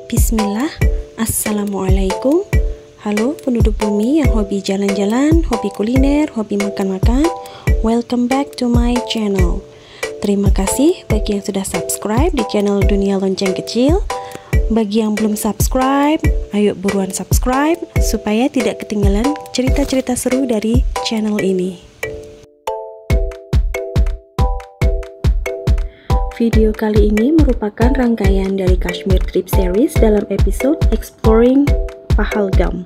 Bismillah, Assalamualaikum. Halo penduduk bumi yang hobi jalan-jalan, hobi kuliner, hobi makan-makan. Welcome back to my channel. Terima kasih bagi yang sudah subscribe di channel Dunia Lonceng Kecil. Bagi yang belum subscribe, ayo buruan subscribe supaya tidak ketinggalan cerita-cerita seru dari channel ini. Video kali ini merupakan rangkaian dari Kashmir Trip Series dalam episode Exploring Pahalgam.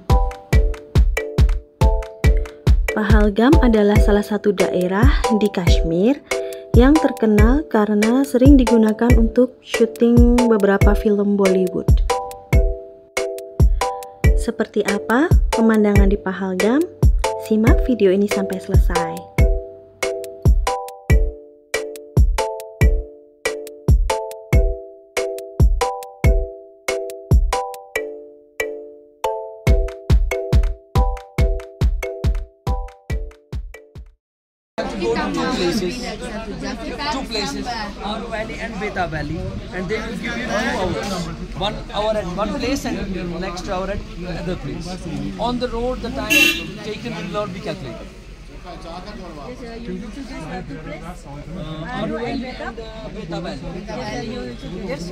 Pahalgam adalah salah satu daerah di Kashmir yang terkenal karena sering digunakan untuk syuting beberapa film Bollywood. Seperti apa pemandangan di Pahalgam? Simak video ini sampai selesai. Go to two places, Our Valley and Beta Valley, and they will give you 2 hours. 1 hour at one place and next hour at another place. On the road, the time taken will not be calculated. Our Valley and Beta Valley. Yes.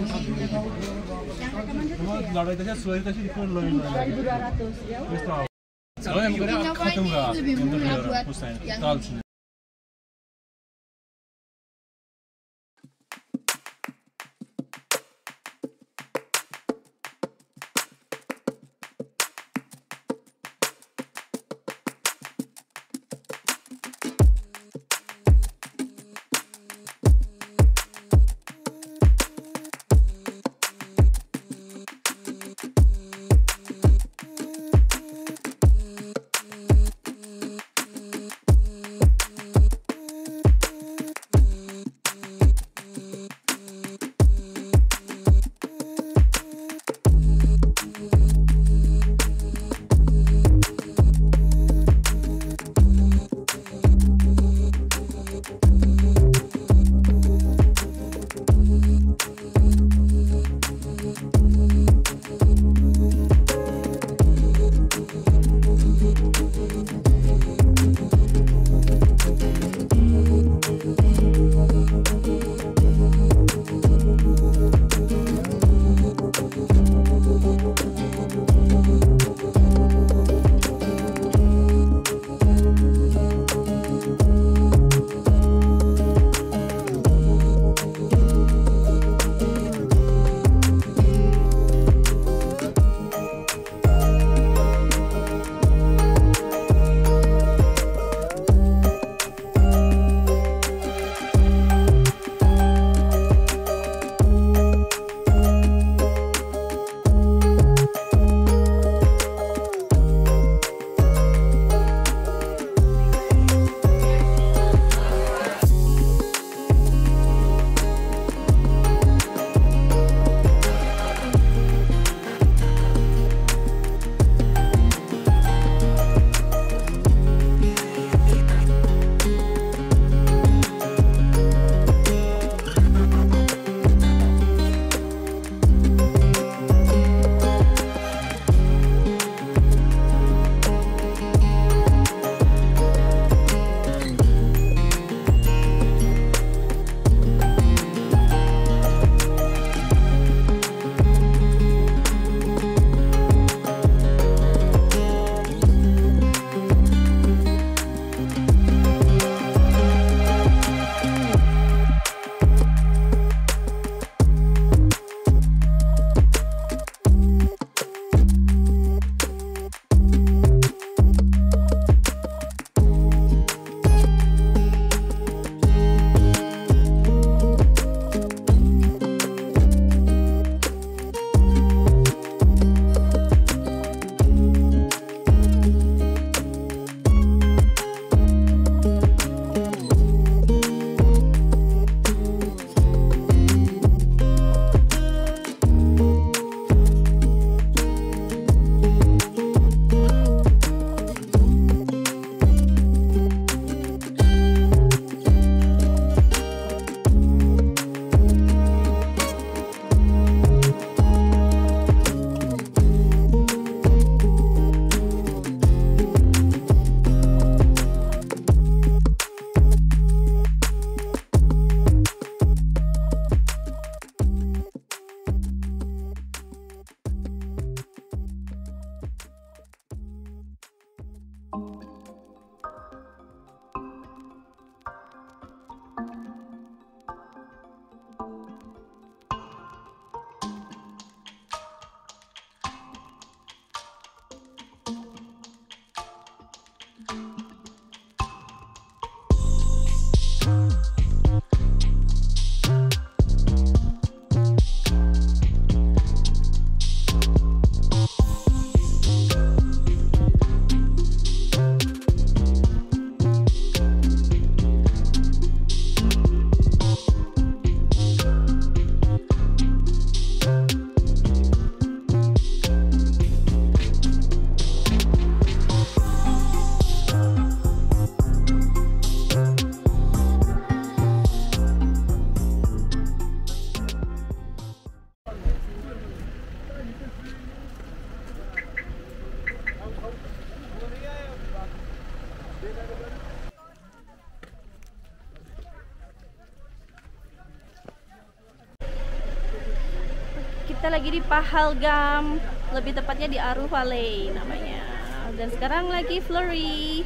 Kita lagi di Pahalgam, lebih tepatnya di Aru Valley namanya. Dan sekarang lagi flurry.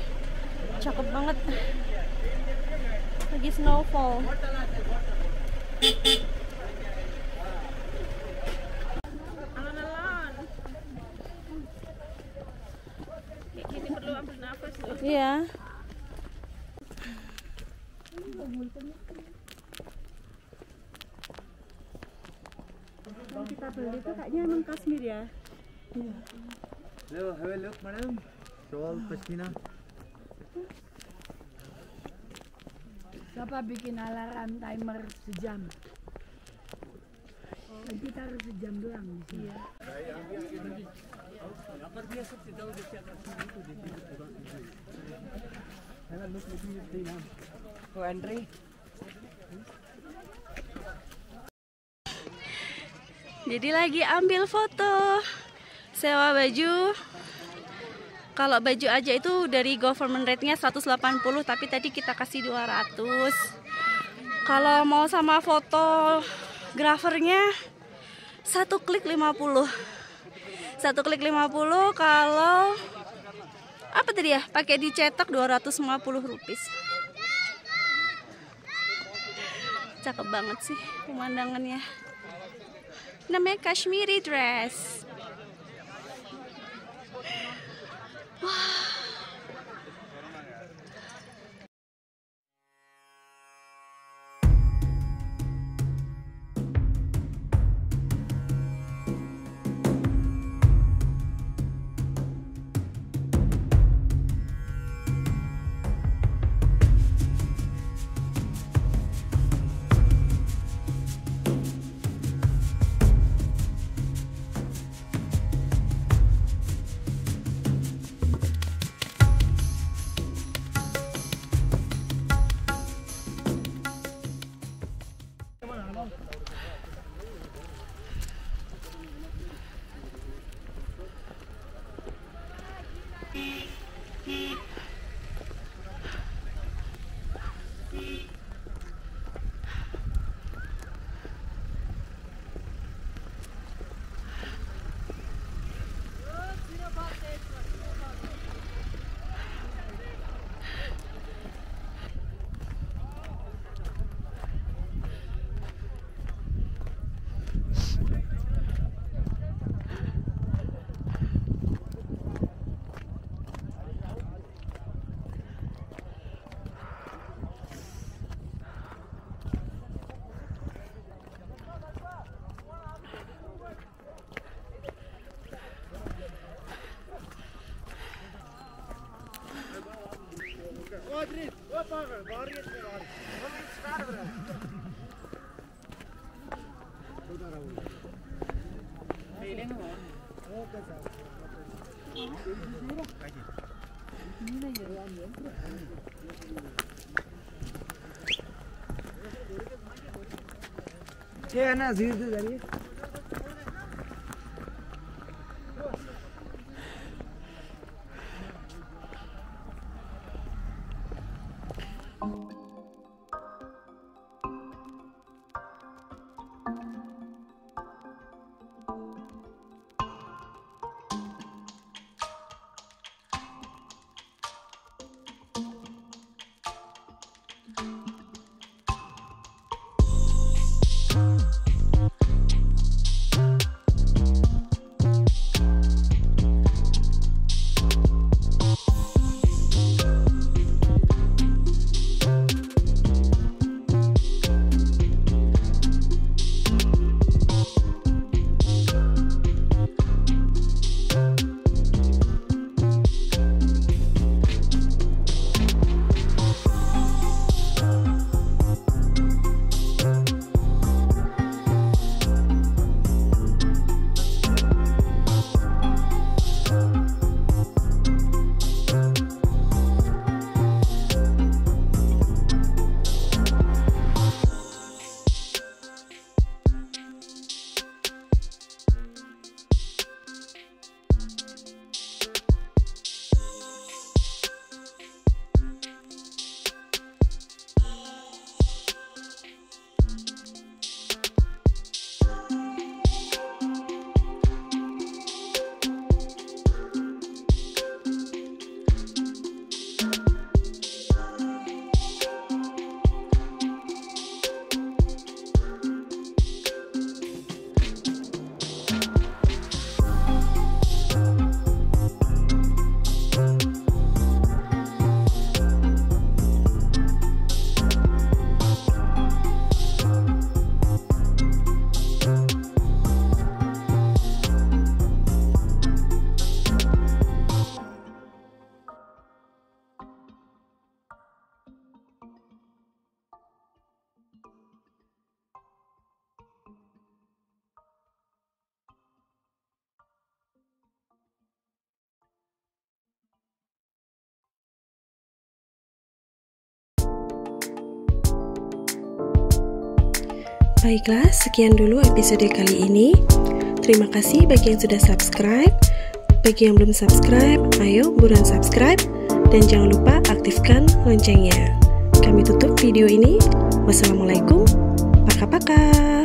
Cakep banget. Lagi snowfall. Alon-alon. Kayak gini perlu ambil nafas loh. Iya. Yang kita beli itu kayaknya emang Kashmir ya. Iya. Hello, have a look, madam. Shawl, pashmina. Siapa bikin alarm timer sejam? Dan kita harus sejam doang di sini. Iya. Go entry. Jadi lagi ambil foto, sewa baju. Kalau baju aja itu dari government rate-nya 180, tapi tadi kita kasih 200. Kalau mau sama fotografernya 1 klik 50. 1 klik 50, kalau apa tadi ya? Pakai dicetak 250 rupiah. Cakep banget sih pemandangannya. Namanya Kashmiri dress. Wah. ये है ना धीरे धीरे जाइए. Baiklah, sekian dulu episode kali ini. Terima kasih bagi yang sudah subscribe. Bagi yang belum subscribe, ayo buruan subscribe. Dan jangan lupa aktifkan loncengnya. Kami tutup video ini. Wassalamualaikum. Paka-paka.